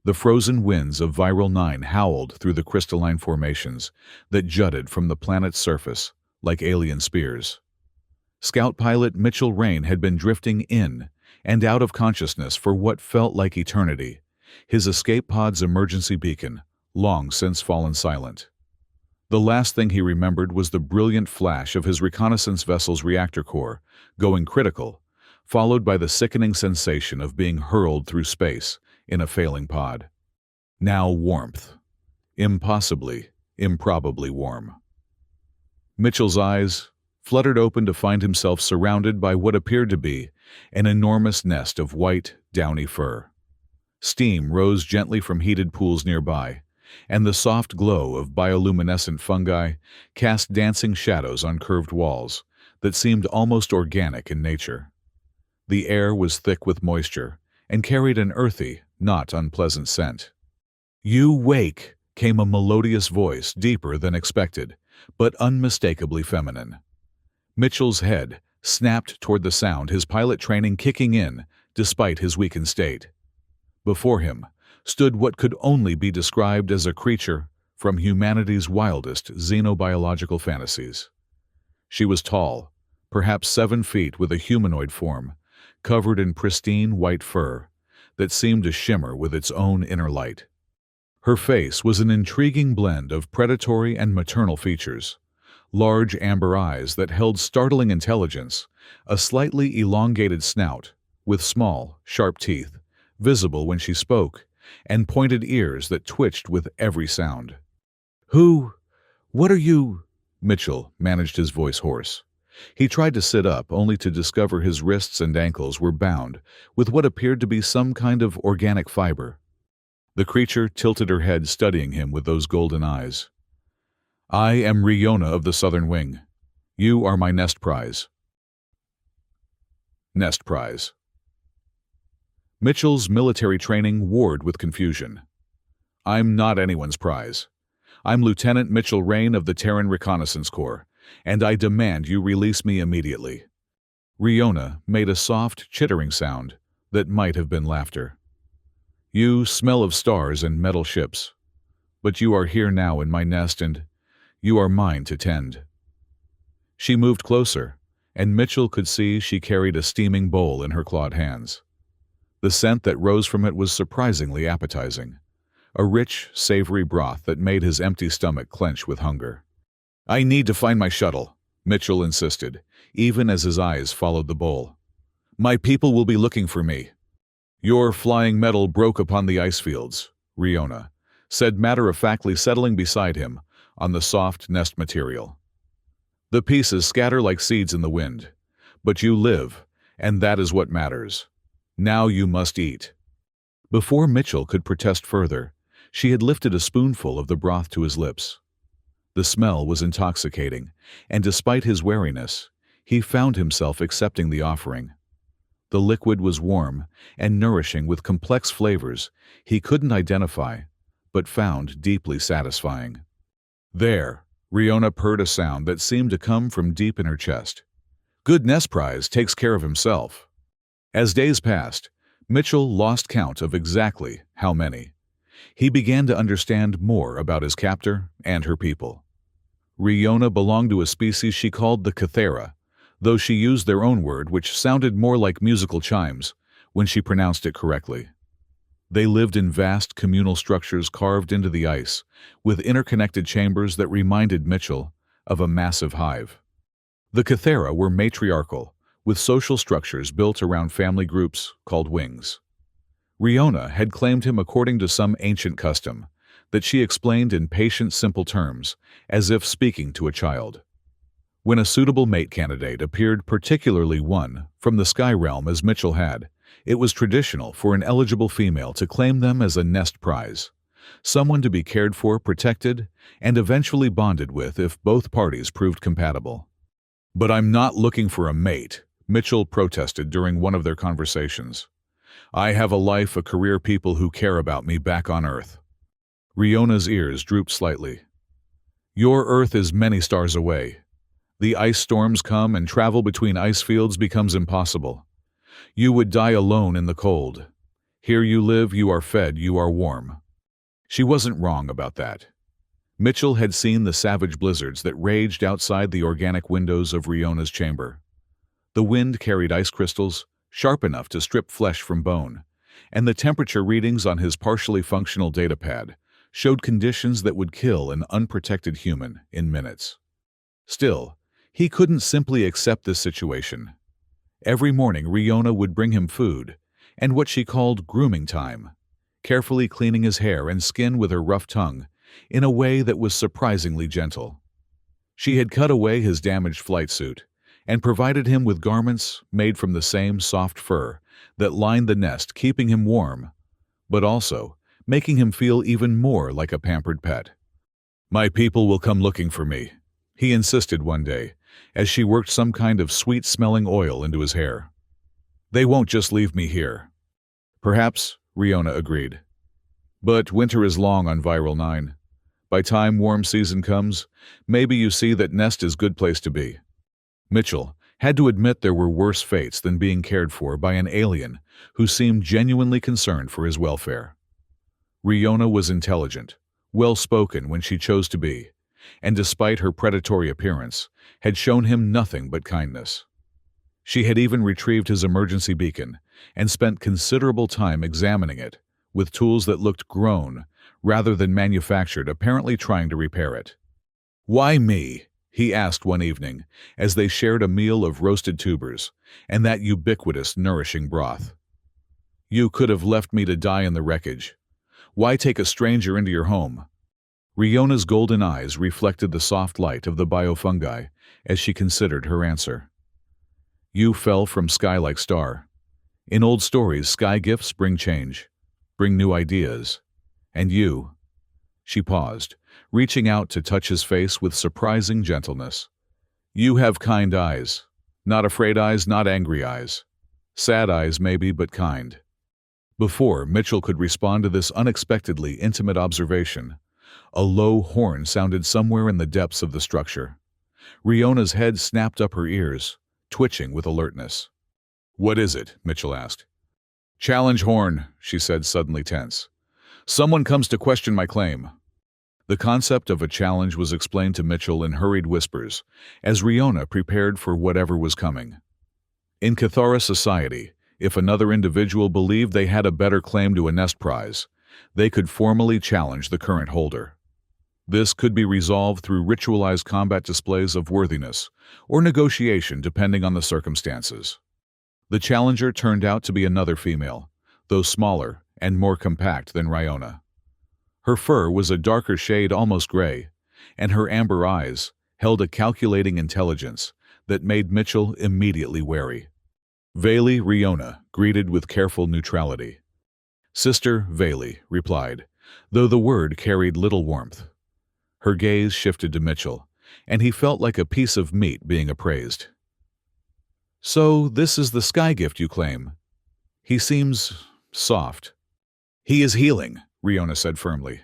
The frozen winds of Viral 9 howled through the crystalline formations that jutted from the planet's surface like alien spears. Scout pilot Mitchell Rain had been drifting in and out of consciousness for what felt like eternity, his escape pod's emergency beacon long since fallen silent. The last thing he remembered was the brilliant flash of his reconnaissance vessel's reactor core going critical, followed by the sickening sensation of being hurled through space in a failing pod. Now warmth. Impossibly, improbably warm. Mitchell's eyes fluttered open to find himself surrounded by what appeared to be an enormous nest of white, downy fur. Steam rose gently from heated pools nearby, and the soft glow of bioluminescent fungi cast dancing shadows on curved walls that seemed almost organic in nature. The air was thick with moisture and carried an earthy, not unpleasant scent. "You wake," came a melodious voice, deeper than expected, but unmistakably feminine. Mitchell's head snapped toward the sound, his pilot training kicking in despite his weakened state. Before him stood what could only be described as a creature from humanity's wildest xenobiological fantasies. She was tall, perhaps 7 feet, with a humanoid form, covered in pristine white fur that seemed to shimmer with its own inner light. Her face was an intriguing blend of predatory and maternal features, large amber eyes that held startling intelligence, a slightly elongated snout with small, sharp teeth, visible when she spoke, and pointed ears that twitched with every sound. What are you?" Mitchell managed his voice hoarse. He tried to sit up, only to discover his wrists and ankles were bound with what appeared to be some kind of organic fiber. The creature tilted her head, studying him with those golden eyes. "I am Riona of the Southern Wing. You are my nest prize." Nest prize. Mitchell's military training warred with confusion. "I'm not anyone's prize. I'm Lieutenant Mitchell Rain of the Terran Reconnaissance Corps, and I demand you release me immediately." Riona made a soft, chittering sound that might have been laughter. "You smell of stars and metal ships, but you are here now in my nest, and you are mine to tend." She moved closer, and Mitchell could see she carried a steaming bowl in her clawed hands. The scent that rose from it was surprisingly appetizing, a rich, savory broth that made his empty stomach clench with hunger. "I need to find my shuttle," Mitchell insisted, even as his eyes followed the bowl. "My people will be looking for me." "Your flying metal broke upon the ice fields," Riona said matter-of-factly, settling beside him on the soft nest material. "The pieces scatter like seeds in the wind, but you live, and that is what matters. Now you must eat." Before Mitchell could protest further, she had lifted a spoonful of the broth to his lips. The smell was intoxicating, and despite his wariness, he found himself accepting the offering. The liquid was warm and nourishing with complex flavors he couldn't identify, but found deeply satisfying. "There," Riona purred a sound that seemed to come from deep in her chest. "Good nest prize takes care of himself." As days passed, Mitchell lost count of exactly how many. He began to understand more about his captor and her people. Riona belonged to a species she called the Cathera, though she used their own word, which sounded more like musical chimes when she pronounced it correctly. They lived in vast communal structures carved into the ice, with interconnected chambers that reminded Mitchell of a massive hive. The Cathera were matriarchal, with social structures built around family groups called wings. Riona had claimed him according to some ancient custom that she explained in patient, simple terms, as if speaking to a child. When a suitable mate candidate appeared, particularly one from the sky realm as Mitchell had, it was traditional for an eligible female to claim them as a nest prize, someone to be cared for, protected, and eventually bonded with if both parties proved compatible. "But I'm not looking for a mate," Mitchell protested during one of their conversations. "I have a life, a career, people who care about me back on Earth." Riona's ears drooped slightly. "Your Earth is many stars away. The ice storms come and travel between ice fields becomes impossible. You would die alone in the cold. Here you live, you are fed, you are warm. She wasn't wrong about that. Mitchell had seen the savage blizzards that raged outside the organic windows of Riona's chamber. The wind carried ice crystals, sharp enough to strip flesh from bone, and the temperature readings on his partially functional datapad showed conditions that would kill an unprotected human in minutes. Still, he couldn't simply accept this situation. Every morning, Riona would bring him food, and what she called grooming time, carefully cleaning his hair and skin with her rough tongue in a way that was surprisingly gentle. She had cut away his damaged flight suit and provided him with garments made from the same soft fur that lined the nest, keeping him warm, but also making him feel even more like a pampered pet. "My people will come looking for me," he insisted one day, as she worked some kind of sweet-smelling oil into his hair. "They won't just leave me here." "Perhaps," Riona agreed. "But winter is long on Viral 9. By time warm season comes, maybe you see that nest is good place to be." Mitchell had to admit there were worse fates than being cared for by an alien who seemed genuinely concerned for his welfare. Riona was intelligent, well-spoken when she chose to be, and despite her predatory appearance, had shown him nothing but kindness. She had even retrieved his emergency beacon and spent considerable time examining it, with tools that looked grown rather than manufactured, apparently trying to repair it. "Why me?" he asked one evening, as they shared a meal of roasted tubers and that ubiquitous, nourishing broth. "You could have left me to die in the wreckage. Why take a stranger into your home?" Riona's golden eyes reflected the soft light of the biofungi as she considered her answer. "You fell from sky like star. In old stories, sky gifts bring change, bring new ideas. And you—" She paused, reaching out to touch his face with surprising gentleness. "You have kind eyes. Not afraid eyes, not angry eyes. Sad eyes maybe, but kind." Before Mitchell could respond to this unexpectedly intimate observation, a low horn sounded somewhere in the depths of the structure. Riona's head snapped up her ears, twitching with alertness. "What is it?" Mitchell asked. "Challenge horn," she said, suddenly tense. "Someone comes to question my claim." The concept of a challenge was explained to Mitchell in hurried whispers, as Riona prepared for whatever was coming. In Cathara society, if another individual believed they had a better claim to a nest prize, they could formally challenge the current holder. This could be resolved through ritualized combat displays of worthiness, or negotiation depending on the circumstances. The challenger turned out to be another female, though smaller and more compact than Riona. Her fur was a darker shade, almost gray, and her amber eyes held a calculating intelligence that made Mitchell immediately wary. Vayli Riona greeted with careful neutrality. "Sister Vayli," replied, though the word carried little warmth. Her gaze shifted to Mitchell, and he felt like a piece of meat being appraised. "So this is the sky gift you claim?" "He seems soft." "He is healing," Riona said firmly.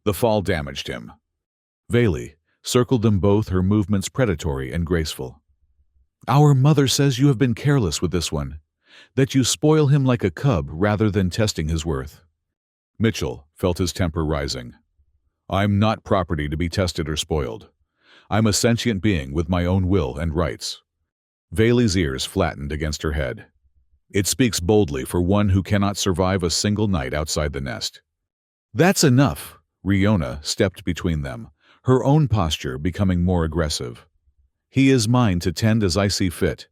"The fall damaged him." Vayli circled them both, her movements predatory and graceful. "Our mother says you have been careless with this one, that you spoil him like a cub rather than testing his worth." Mitchell felt his temper rising. "I'm not property to be tested or spoiled. I'm a sentient being with my own will and rights." Vayli's ears flattened against her head. "It speaks boldly for one who cannot survive a single night outside the nest." "That's enough," Riona stepped between them, her own posture becoming more aggressive. "He is mine to tend as I see fit."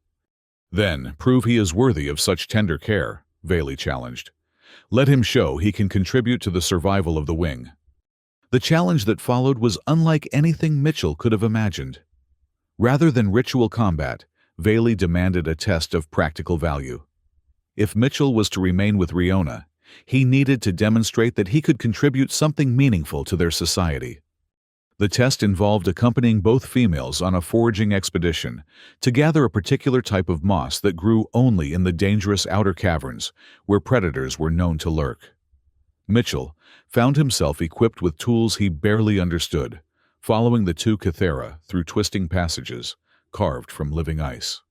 "Then prove he is worthy of such tender care," Vayli challenged. "Let him show he can contribute to the survival of the wing." The challenge that followed was unlike anything Mitchell could have imagined. Rather than ritual combat, Vayli demanded a test of practical value. If Mitchell was to remain with Riona, he needed to demonstrate that he could contribute something meaningful to their society. The test involved accompanying both females on a foraging expedition to gather a particular type of moss that grew only in the dangerous outer caverns where predators were known to lurk. Mitchell found himself equipped with tools he barely understood, following the two Cathara through twisting passages carved from living ice.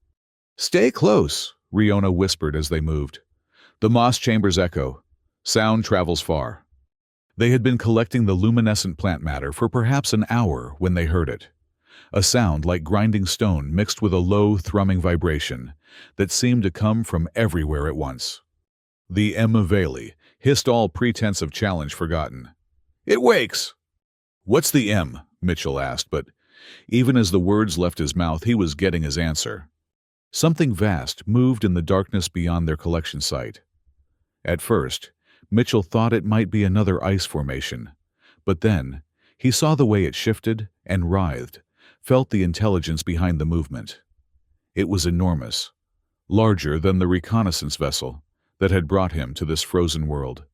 "Stay close," Riona whispered as they moved. "The moss chambers echo. Sound travels far. They had been collecting the luminescent plant matter for perhaps an hour when they heard it. A sound like grinding stone mixed with a low, thrumming vibration that seemed to come from everywhere at once. The Valley hissed, all pretense of challenge forgotten. "It wakes!" "What's the M?" Mitchell asked, but even as the words left his mouth, he was getting his answer. Something vast moved in the darkness beyond their collection site. At first, Mitchell thought it might be another ice formation, but then he saw the way it shifted and writhed, felt the intelligence behind the movement. It was enormous, larger than the reconnaissance vessel that had brought him to this frozen world.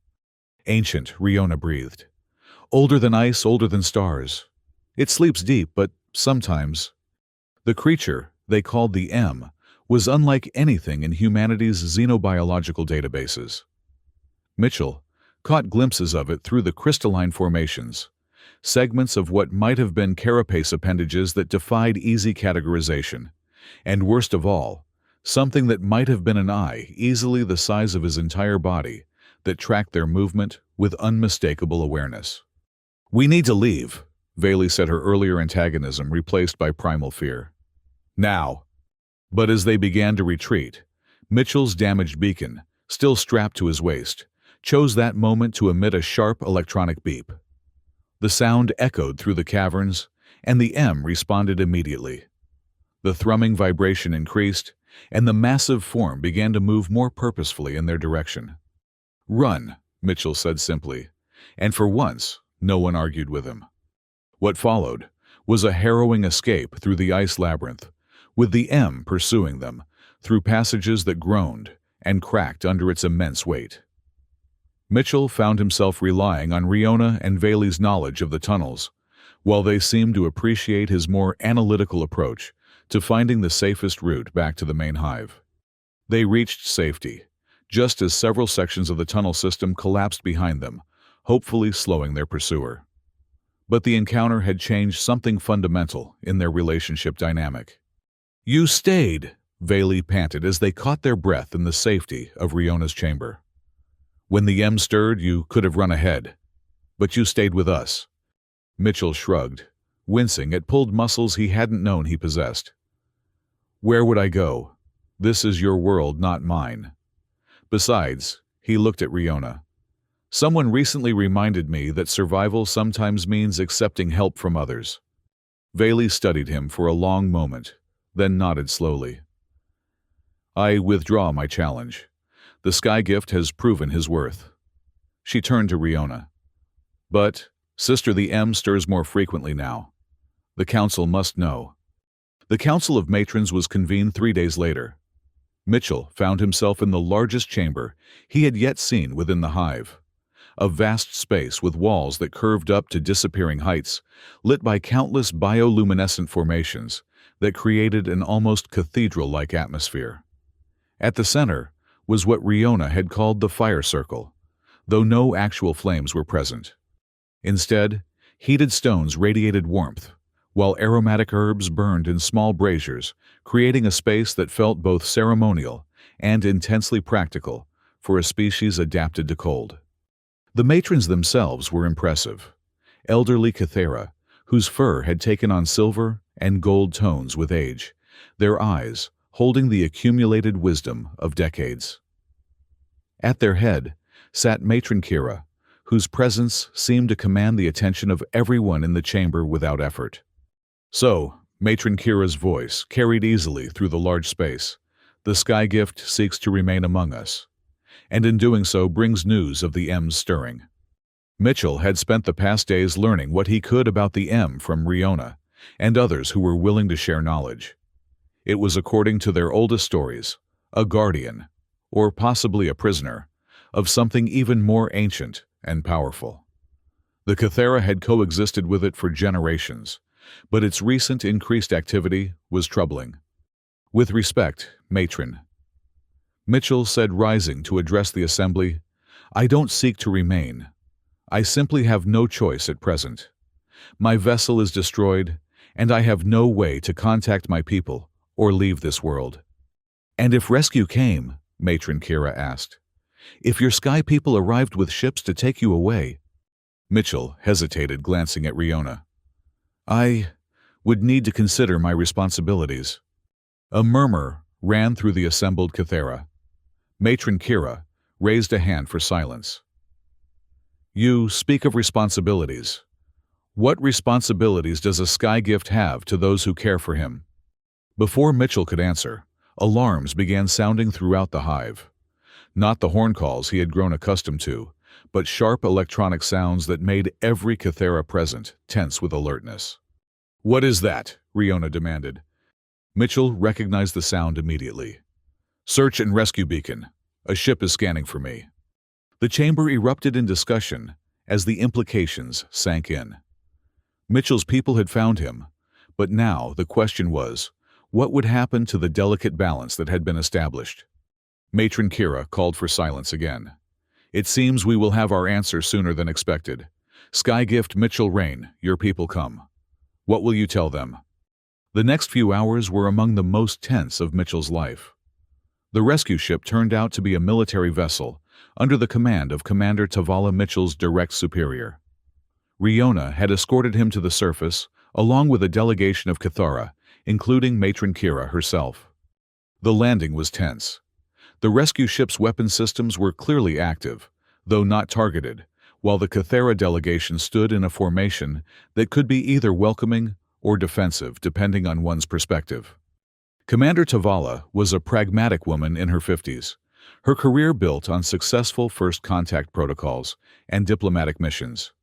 Ancient, Riona breathed. Older than ice, older than stars. It sleeps deep, but sometimes. The creature they called the M was unlike anything in humanity's xenobiological databases. Mitchell caught glimpses of it through the crystalline formations, segments of what might have been carapace appendages that defied easy categorization, and worst of all, something that might have been an eye easily the size of his entire body that tracked their movement with unmistakable awareness. "We need to leave," Bailey said, her earlier antagonism replaced by primal fear. "Now." But as they began to retreat, Mitchell's damaged beacon, still strapped to his waist, chose that moment to emit a sharp electronic beep. The sound echoed through the caverns, and the M responded immediately. The thrumming vibration increased, and the massive form began to move more purposefully in their direction. "Run," Mitchell said simply, and for once, no one argued with him. What followed was a harrowing escape through the ice labyrinth, with the M pursuing them through passages that groaned and cracked under its immense weight. Mitchell found himself relying on Riona and Bailey's knowledge of the tunnels, while they seemed to appreciate his more analytical approach to finding the safest route back to the main hive. They reached safety, just as several sections of the tunnel system collapsed behind them, hopefully slowing their pursuer. But the encounter had changed something fundamental in their relationship dynamic. "You stayed," Bailey panted as they caught their breath in the safety of Riona's chamber. "When the M stirred, you could have run ahead. But you stayed with us." Mitchell shrugged, wincing at pulled muscles he hadn't known he possessed. "Where would I go? This is your world, not mine. Besides," he looked at Riona, "someone recently reminded me that survival sometimes means accepting help from others." Bailey studied him for a long moment, then nodded slowly. "I withdraw my challenge. The Sky Gift has proven his worth." She turned to Riona. "But, Sister, the M stirs more frequently now. The Council must know." The Council of Matrons was convened 3 days later. Mitchell found himself in the largest chamber he had yet seen within the hive. A vast space with walls that curved up to disappearing heights, lit by countless bioluminescent formations that created an almost cathedral-like atmosphere. At the center was what Riona had called the fire circle, though no actual flames were present. Instead, heated stones radiated warmth, while aromatic herbs burned in small braziers, creating a space that felt both ceremonial and intensely practical for a species adapted to cold. The matrons themselves were impressive. Elderly Cathera, whose fur had taken on silver and gold tones with age, their eyes holding the accumulated wisdom of decades. At their head sat Matron Kira, whose presence seemed to command the attention of everyone in the chamber without effort. "So," Matron Kira's voice carried easily through the large space, "the Sky Gift seeks to remain among us, and in doing so brings news of the M's stirring." Mitchell had spent the past days learning what he could about the M from Riona and others who were willing to share knowledge. It was according to their oldest stories, a guardian, or possibly a prisoner, of something even more ancient and powerful. The Cathera had coexisted with it for generations, but its recent increased activity was troubling. "With respect, Matron," Mitchell said, rising to address the assembly, "I don't seek to remain. I simply have no choice at present. My vessel is destroyed, and I have no way to contact my people or leave this world." "And if rescue came?" Matron Kira asked. If your sky people arrived with ships to take you away. Mitchell hesitated, glancing at Riona. I would need to consider my responsibilities. A murmur ran through the assembled Cathera. Matron Kira raised a hand for silence. You speak of responsibilities. What responsibilities does a sky gift have to those who care for him? Before Mitchell could answer, alarms began sounding throughout the hive. Not the horn calls he had grown accustomed to, but sharp electronic sounds that made every Cathera present tense with alertness. What is that? Riona demanded. Mitchell recognized the sound immediately. Search and rescue beacon. A ship is scanning for me. The chamber erupted in discussion as the implications sank in. Mitchell's people had found him, but now the question was, what would happen to the delicate balance that had been established? Matron Kira called for silence again. It seems we will have our answer sooner than expected. Skygift Mitchell Rain, your people come. What will you tell them? The next few hours were among the most tense of Mitchell's life. The rescue ship turned out to be a military vessel under the command of Commander Tavala, Mitchell's direct superior. Riona had escorted him to the surface, along with a delegation of Cathara, including Matron Kira herself. The landing was tense. The rescue ship's weapon systems were clearly active, though not targeted, while the Cathara delegation stood in a formation that could be either welcoming or defensive depending on one's perspective. Commander Tavala was a pragmatic woman in her 50s, her career built on successful first contact protocols and diplomatic missions.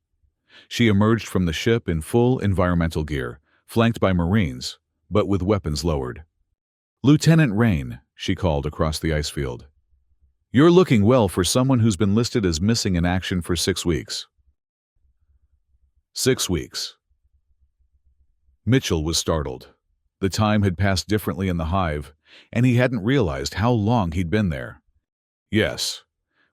She emerged from the ship in full environmental gear, flanked by Marines, but with weapons lowered. Lieutenant Rain, she called across the ice field. You're looking well for someone who's been listed as missing in action for 6 weeks. 6 weeks. Mitchell was startled. The time had passed differently in the hive, and he hadn't realized how long he'd been there. Yes,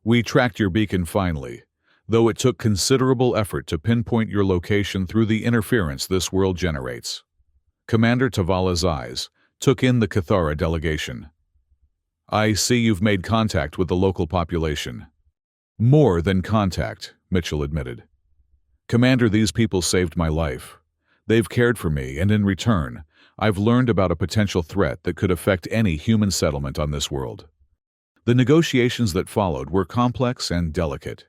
we tracked your beacon finally, though it took considerable effort to pinpoint your location through the interference this world generates. Commander Tavala's eyes took in the Cathara delegation. I see you've made contact with the local population. More than contact, Mitchell admitted. Commander, these people saved my life. They've cared for me, and in return, I've learned about a potential threat that could affect any human settlement on this world. The negotiations that followed were complex and delicate.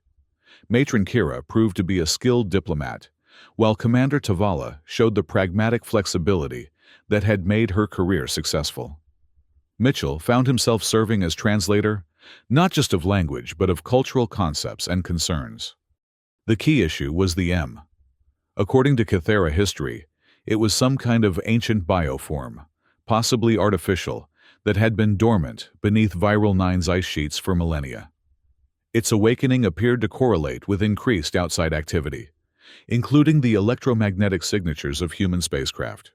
Matron Kira proved to be a skilled diplomat, while Commander Tavala showed the pragmatic flexibility that had made her career successful. Mitchell found himself serving as translator, not just of language, but of cultural concepts and concerns. The key issue was the M. According to Cathera history, it was some kind of ancient bioform, possibly artificial, that had been dormant beneath Viral 9's ice sheets for millennia. Its awakening appeared to correlate with increased outside activity, including the electromagnetic signatures of human spacecraft.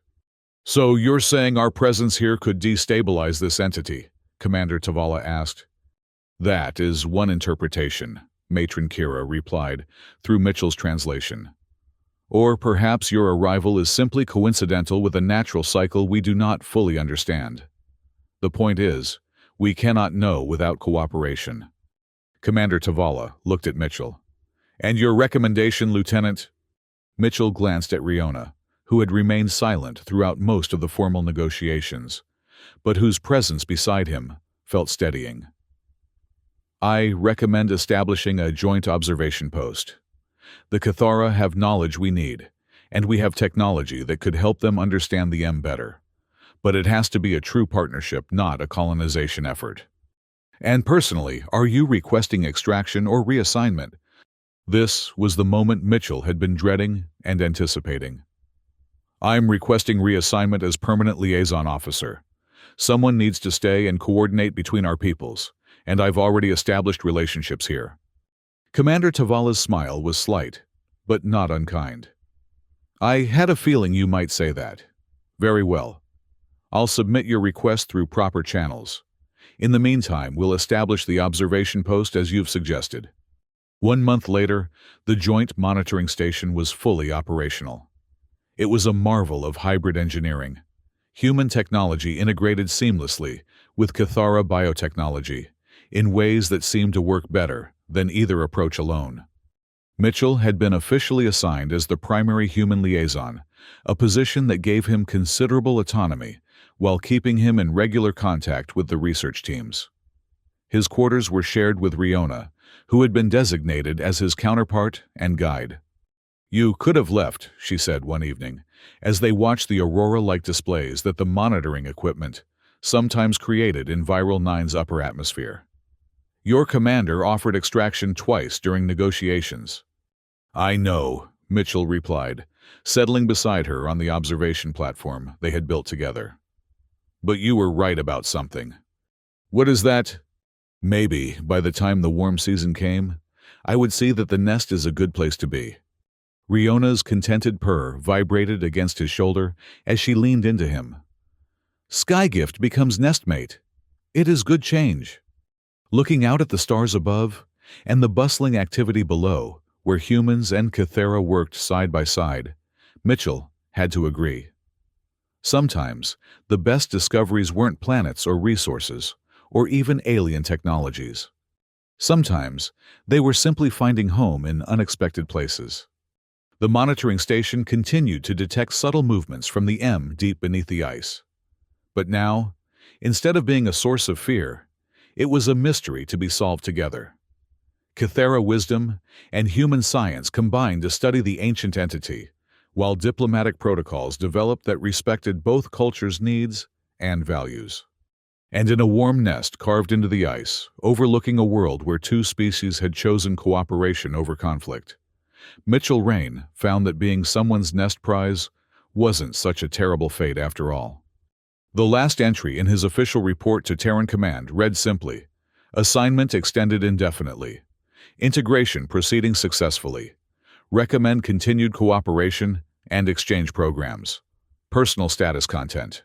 So you're saying our presence here could destabilize this entity? Commander Tavala asked. That is one interpretation, Matron Kira replied through Mitchell's translation. Or perhaps your arrival is simply coincidental with a natural cycle we do not fully understand. The point is, we cannot know without cooperation. Commander Tavala looked at Mitchell. And your recommendation, Lieutenant? Mitchell glanced at Riona, who had remained silent throughout most of the formal negotiations, but whose presence beside him felt steadying. I recommend establishing a joint observation post. The Cathara have knowledge we need, and we have technology that could help them understand the M better. But it has to be a true partnership, not a colonization effort. And personally, are you requesting extraction or reassignment? This was the moment Mitchell had been dreading and anticipating. I'm requesting reassignment as permanent liaison officer. Someone needs to stay and coordinate between our peoples, and I've already established relationships here. Commander Tavala's smile was slight, but not unkind. I had a feeling you might say that. Very well. I'll submit your request through proper channels. In the meantime, we'll establish the observation post as you've suggested. 1 month later, the joint monitoring station was fully operational. It was a marvel of hybrid engineering. Human technology integrated seamlessly with Cathara biotechnology, in ways that seemed to work better than either approach alone. Mitchell had been officially assigned as the primary human liaison, a position that gave him considerable autonomy while keeping him in regular contact with the research teams. His quarters were shared with Riona, who had been designated as his counterpart and guide. "You could have left," she said one evening, as they watched the aurora-like displays that the monitoring equipment sometimes created in Viral 9's upper atmosphere. "Your commander offered extraction twice during negotiations." "I know," Mitchell replied, settling beside her on the observation platform they had built together. "But you were right about something." "What is that?" "Maybe, by the time the warm season came, I would see that the nest is a good place to be." Riona's contented purr vibrated against his shoulder as she leaned into him. "Skygift becomes nestmate. It is good change." Looking out at the stars above and the bustling activity below, where humans and Kythera worked side by side, Mitchell had to agree. Sometimes, the best discoveries weren't planets or resources, or even alien technologies. Sometimes, they were simply finding home in unexpected places. The monitoring station continued to detect subtle movements from the M deep beneath the ice. But now, instead of being a source of fear, it was a mystery to be solved together. Kythera wisdom and human science combined to study the ancient entity, while diplomatic protocols developed that respected both cultures' needs and values. And in a warm nest carved into the ice, overlooking a world where two species had chosen cooperation over conflict, Mitchell Rain found that being someone's nest prize wasn't such a terrible fate after all. The last entry in his official report to Terran Command read simply, "Assignment extended indefinitely. Integration proceeding successfully. Recommend continued cooperation and exchange programs. Personal status content."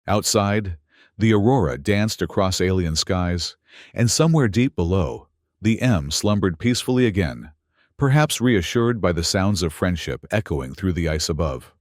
Outside, the aurora danced across alien skies, and somewhere deep below, the M slumbered peacefully again, perhaps reassured by the sounds of friendship echoing through the ice above.